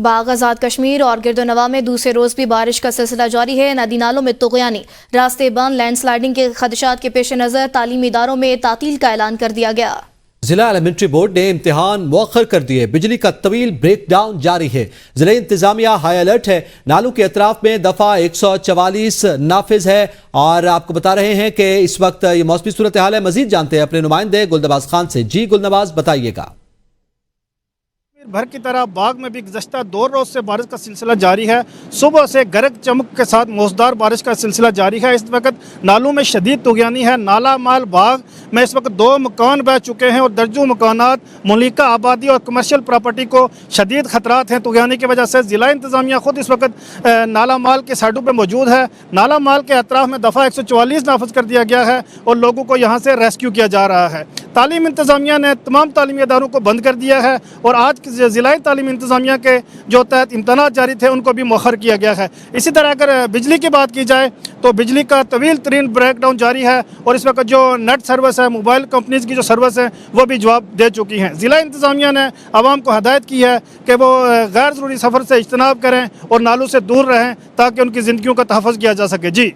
बाग आज़ाद कश्मीर और गिरदोनवा में दूसरे रोज भी बारिश का सिलसिला जारी है। नदी नालों में तुग़यानी, रास्ते बंद, लैंडस्लाइडिंग के खदशात के पेश नज़र तालीमी इदारों में तातील का ऐलान कर दिया गया। जिला एलिमेंट्री बोर्ड ने इम्तिहान मौखर कर दिए। बिजली का तवील ब्रेकडाउन जारी है। जिला इंतजामिया हाई अलर्ट है। नालों के अतराफ में दफा 144 नाफिज है। और आपको बता रहे हैं कि इस वक्त ये मौसमी सूरत हाल है। मजीद जानते हैं अपने नुमाइंदे गुलनवाज खान से। जी गुलनवाज, बताइएगा। भर की तरह बाग में भी गुज़श्ता 2 रोज़ से बारिश का सिलसिला जारी है। सुबह से गरज चमक के साथ मौसदार बारिश का सिलसिला जारी है। इस वक्त नालों में शदीद तुग़यानी है। नाला माल बाग में इस वक्त 2 मकान बह चुके हैं और दर्जों मकानात, मुलिका आबादी और कमर्शियल प्रॉपर्टी को शदीद खतरात हैं तुग़यानी की वजह से। ज़िला इंतज़ामिया ख़ुद इस वक्त नाला माल के साइडों पर मौजूद है। नाला माल के अतराफ़ में दफ़ा 144 नाफज कर दिया गया है और लोगों को यहाँ से रेस्क्यू किया जा रहा है। तालीम इंतज़ामिया ने तमाम तालीमी इदारों को बंद कर दिया है और आज ज़िलाई तालीम इंतज़ामिया के जो तहत इम्तहानात जारी थे उनको भी मौखर किया गया है। इसी तरह अगर बिजली की बात की जाए तो बिजली का तवील तरीन ब्रेकडाउन जारी है और इस वक्त जो नेट सर्विस है, मोबाइल कंपनीज़ की जो सर्विस है वो भी जवाब दे चुकी हैं। ज़िला इंतज़ामिया ने आवाम को हदायत की है कि वो गैर ज़रूरी सफ़र से इज्तनाब करें और नालों से दूर रहें ताकि उनकी ज़िंदगियों का तहफ़्फ़ुज़ किया जा सके। जी।